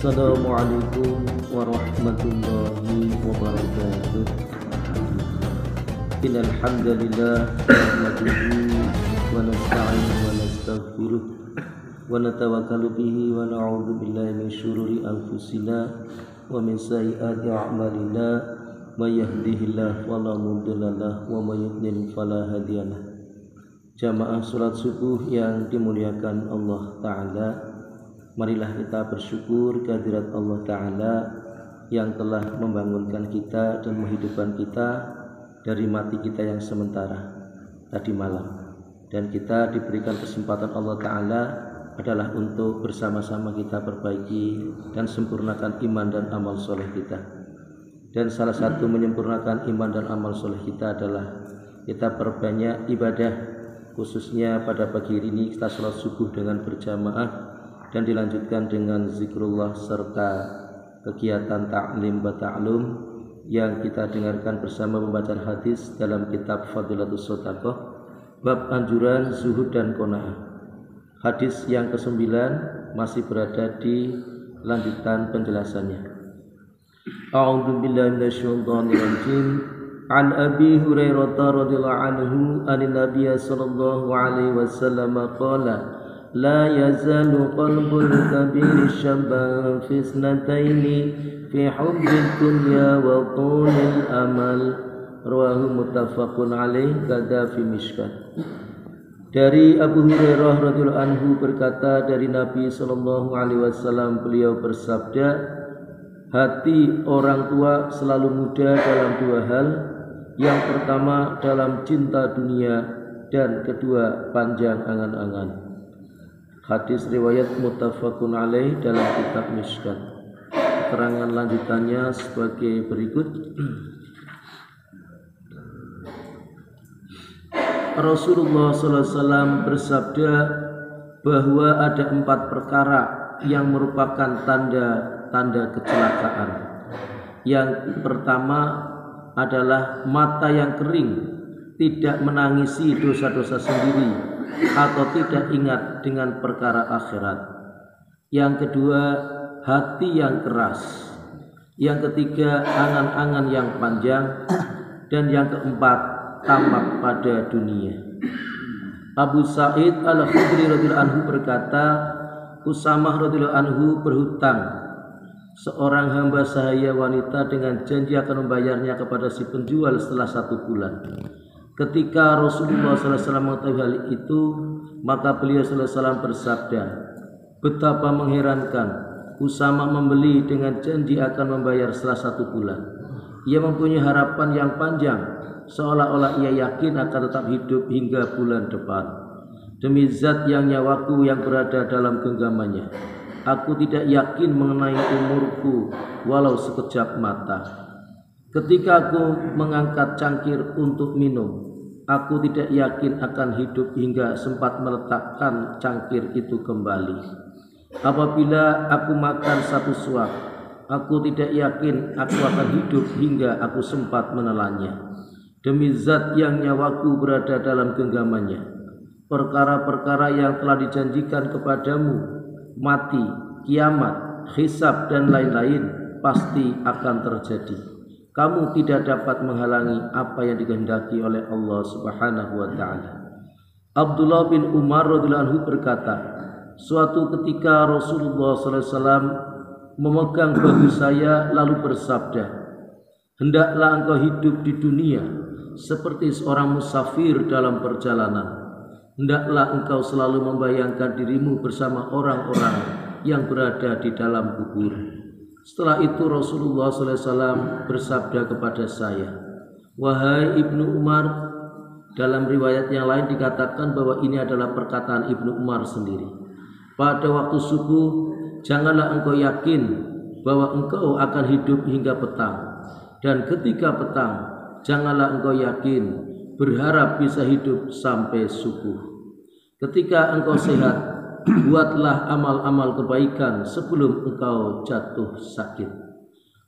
Assalamualaikum warahmatullahi wabarakatuh. Innal hamdalillah nahmaduhu wa nasta'inuhu wa nastaghfiruh wa natawakkalu bihi wa na'udzu billahi min syururi anfusina wa min sayyiati a'malina may yahdihillahu fala mudilla lahu wa may yudlil fala hadiyalah. Jamaah salat subuh yang dimuliakan Allah Ta'ala, marilah kita bersyukur kehadirat Allah Ta'ala yang telah membangunkan kita dan menghidupkan kita dari mati kita yang sementara tadi malam. Dan kita diberikan kesempatan Allah Ta'ala adalah untuk bersama-sama kita perbaiki dan sempurnakan iman dan amal soleh kita. Dan salah satu menyempurnakan iman dan amal soleh kita adalah kita perbanyak ibadah, khususnya pada pagi ini kita sholat subuh dengan berjamaah dan dilanjutkan dengan zikrullah serta kegiatan ta'lim wa ta'lum yang kita dengarkan bersama pembacaan hadis dalam kitab Fadilatus Shadaqah bab anjuran zuhud dan qanaah. Hadis yang ke-9 masih berada di lanjutan penjelasannya. A'udzu billahi minasyaitonir rajim. An Abi Hurairah radhiyallahu anhu anin Nabiy sallallahu alaihi wasallam qala la yazalu qalbul kabir syabban fi isnataini fi hubbid dunya wa tulil amal. Rawahu muttafaqun alaih kada fi mishkat. Dari Abu Hurairah radhiyallahu anhu berkata, dari Nabi sallallahu alaihi wasallam beliau bersabda, hati orang tua selalu muda dalam dua hal. Yang pertama dalam cinta dunia dan kedua panjang angan-angan. Hadis riwayat muttafaqun alaih dalam kitab Mishkat. Keterangan lanjutannya sebagai berikut. Rasulullah SAW bersabda bahwa ada 4 perkara yang merupakan tanda-tanda kecelakaan. Yang pertama adalah mata yang kering, tidak menangisi dosa-dosa sendiri atau tidak ingat dengan perkara akhirat. Yang kedua, hati yang keras. Yang ketiga, angan-angan yang panjang. Dan yang keempat, tamak pada dunia. Abu Sa'id Al-Khudri radhiyallahu anhu berkata, Usamah radhiyallahu anhu berhutang seorang hamba sahaya wanita dengan janji akan membayarnya kepada si penjual setelah 1 bulan. Ketika Rasulullah SAW mengetahui hal itu, maka beliau SAW bersabda, betapa mengherankan, Usamah membeli dengan janji akan membayar setelah 1 bulan. Ia mempunyai harapan yang panjang, seolah-olah ia yakin akan tetap hidup hingga bulan depan. Demi zat yang nyawaku yang berada dalam genggamannya, aku tidak yakin mengenai umurku walau sekejap mata. Ketika aku mengangkat cangkir untuk minum, aku tidak yakin akan hidup hingga sempat meletakkan cangkir itu kembali. Apabila aku makan 1 suap, aku tidak yakin aku akan hidup hingga aku sempat menelannya. Demi zat yang nyawaku berada dalam genggamannya, perkara-perkara yang telah dijanjikan kepadamu, mati, kiamat, hisab dan lain-lain pasti akan terjadi. Kamu tidak dapat menghalangi apa yang dikehendaki oleh Allah Subhanahu wa taala. Abdullah bin Umar radhiyallahu anhu berkata, suatu ketika Rasulullah SAW memegang bahu saya lalu bersabda, hendaklah engkau hidup di dunia seperti seorang musafir dalam perjalanan. Hendaklah engkau selalu membayangkan dirimu bersama orang-orang yang berada di dalam kubur. Setelah itu Rasulullah SAW bersabda kepada saya, wahai Ibnu Umar. Dalam riwayat yang lain dikatakan bahwa ini adalah perkataan Ibnu Umar sendiri. Pada waktu subuh, janganlah engkau yakin bahwa engkau akan hidup hingga petang. Dan ketika petang, janganlah engkau yakin berharap bisa hidup sampai subuh. Ketika engkau sehat, buatlah amal-amal kebaikan sebelum engkau jatuh sakit.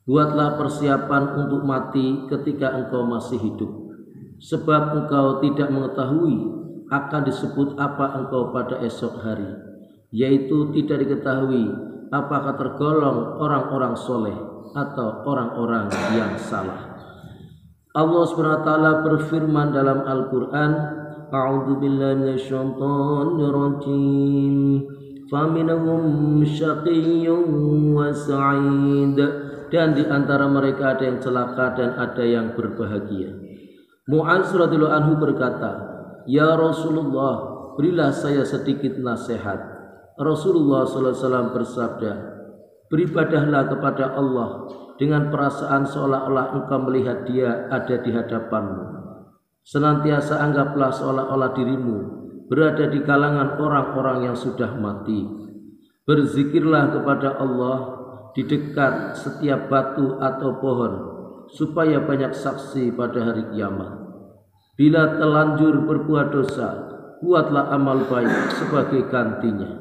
Buatlah persiapan untuk mati ketika engkau masih hidup, sebab engkau tidak mengetahui akan disebut apa engkau pada esok hari, yaitu tidak diketahui apakah tergolong orang-orang soleh atau orang-orang yang salah. Allah SWT berfirman dalam Al-Quran, A'udzu billahi minasyaitonir rajim, faminhum syaqiyyun wa sa'id, dan di antara mereka ada yang celaka dan ada yang berbahagia. Mu'adz radhiyallahu anhu berkata, "Ya Rasulullah, berilah saya sedikit nasihat." Rasulullah SAW bersabda, "Beribadahlah kepada Allah dengan perasaan seolah-olah engkau melihat Dia ada di hadapanmu. Senantiasa anggaplah seolah-olah dirimu berada di kalangan orang-orang yang sudah mati. Berzikirlah kepada Allah di dekat setiap batu atau pohon, supaya banyak saksi pada hari kiamat. Bila terlanjur berbuat dosa, buatlah amal baik sebagai gantinya.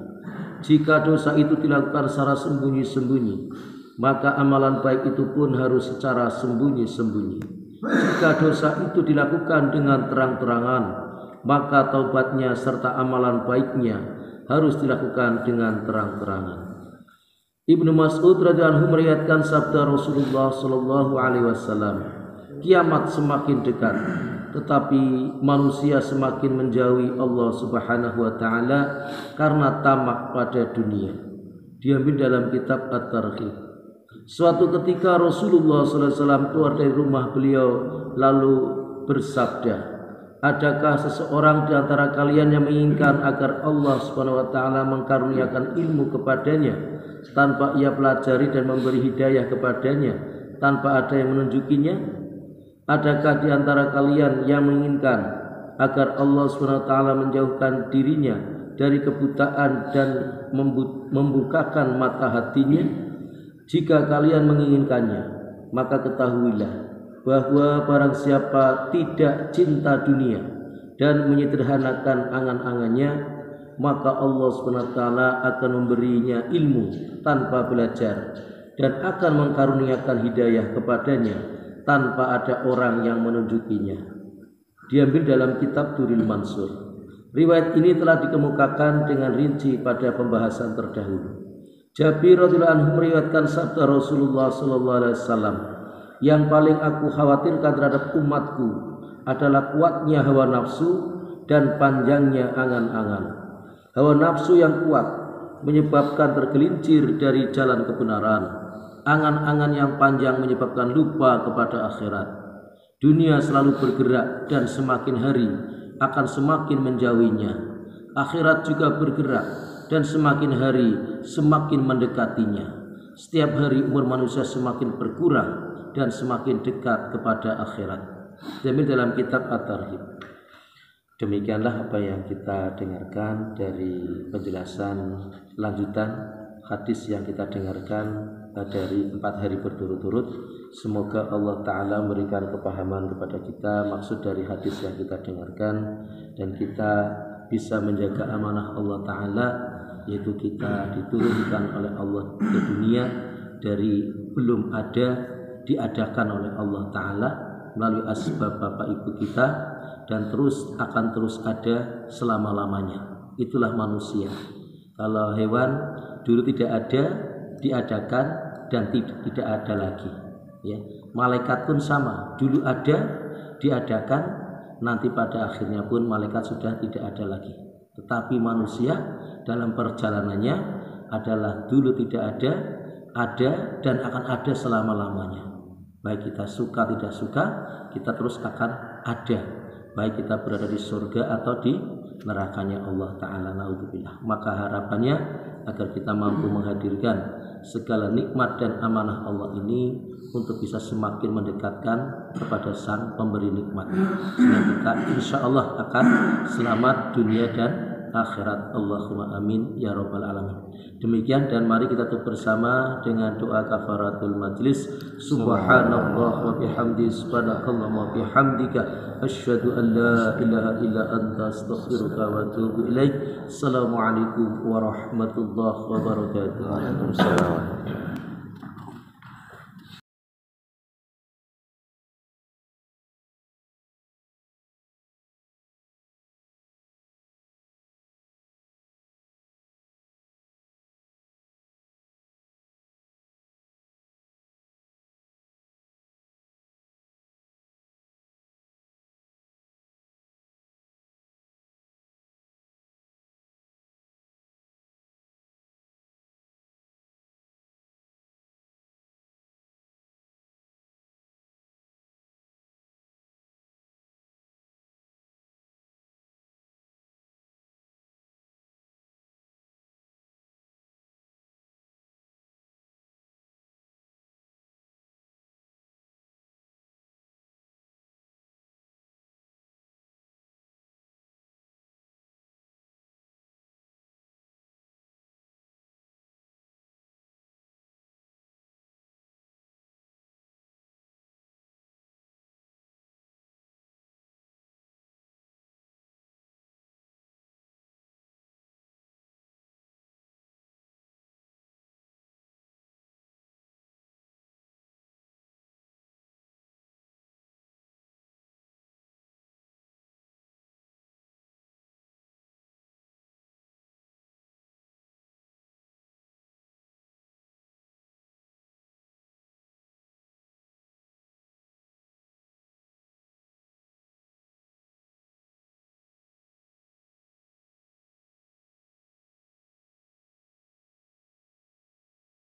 Jika dosa itu dilakukan secara sembunyi-sembunyi, maka amalan baik itu pun harus secara sembunyi-sembunyi. Jika dosa itu dilakukan dengan terang-terangan, maka taubatnya serta amalan baiknya harus dilakukan dengan terang-terangan." Ibnu Mas'ud radhiyallahu anhu meriwayatkan sabda Rasulullah sallallahu alaihi wasallam, "Kiamat semakin dekat, tetapi manusia semakin menjauhi Allah Subhanahu wa taala karena tamak pada dunia." Diambil dalam kitab At-Targhib. Suatu ketika Rasulullah sallallahu alaihi wasallam keluar dari rumah beliau lalu bersabda, "Adakah seseorang di antara kalian yang menginginkan agar Allah Subhanahu wa taala mengkaruniakan ilmu kepadanya tanpa ia pelajari dan memberi hidayah kepadanya tanpa ada yang menunjukinya? Adakah di antara kalian yang menginginkan agar Allah SWT menjauhkan dirinya dari kebutaan dan membukakan mata hatinya? Jika kalian menginginkannya, maka ketahuilah bahwa barang siapa tidak cinta dunia dan menyederhanakan angan-angannya, maka Allah SWT akan memberinya ilmu tanpa belajar dan akan mengkaruniakan hidayah kepadanya tanpa ada orang yang menunjukinya." Diambil dalam kitab Durrul Mansur. Riwayat ini telah dikemukakan dengan rinci pada pembahasan terdahulu. Jabir radhiyallahu anhu meriwayatkan sabda Rasulullah sallallahu alaihi wasallam, "Yang paling aku khawatirkan terhadap umatku adalah kuatnya hawa nafsu dan panjangnya angan-angan. Hawa nafsu yang kuat menyebabkan tergelincir dari jalan kebenaran. Angan-angan yang panjang menyebabkan lupa kepada akhirat. Dunia selalu bergerak dan semakin hari akan semakin menjauhinya. Akhirat juga bergerak dan semakin hari semakin mendekatinya. Setiap hari umur manusia semakin berkurang dan semakin dekat kepada akhirat." Diambil dalam kitab At-Targhib. Demikianlah apa yang kita dengarkan dari penjelasan lanjutan hadis yang kita dengarkan dari 4 hari berturut-turut. Semoga Allah Ta'ala memberikan kepahaman kepada kita maksud dari hadis yang kita dengarkan, dan kita bisa menjaga amanah Allah Ta'ala, yaitu kita diturunkan oleh Allah ke dunia dari belum ada, diadakan oleh Allah Ta'ala melalui asbab bapak ibu kita, dan akan terus ada selama-lamanya. Itulah manusia. Kalau hewan dulu tidak ada, diadakan dan tidak ada lagi. Ya, malaikat pun sama. Dulu ada, diadakan, nanti pada akhirnya pun malaikat sudah tidak ada lagi. Tetapi manusia dalam perjalanannya adalah dulu tidak ada dan akan ada selama-lamanya. Baik kita suka tidak suka, kita terus akan ada. Baik kita berada di surga atau di nerakanya Allah Ta'ala, naudzubillah. Maka harapannya agar kita mampu menghadirkan segala nikmat dan amanah Allah ini untuk bisa semakin mendekatkan kepada Sang Pemberi nikmat, sehingga kita insya Allah akan selamat dunia dan akhirat. Allahumma amin ya rabbal alamin. Demikian, dan mari kita tutup bersama dengan doa kafaratul majlis. Subhanallah wa bihamdi, subhanakallah wa bihamdika, asyhadu an la ilaha illa anta, astaghfiruka wa atubu ilaik. Assalamualaikum warahmatullahi wabarakatuh. Waalaikumsalam.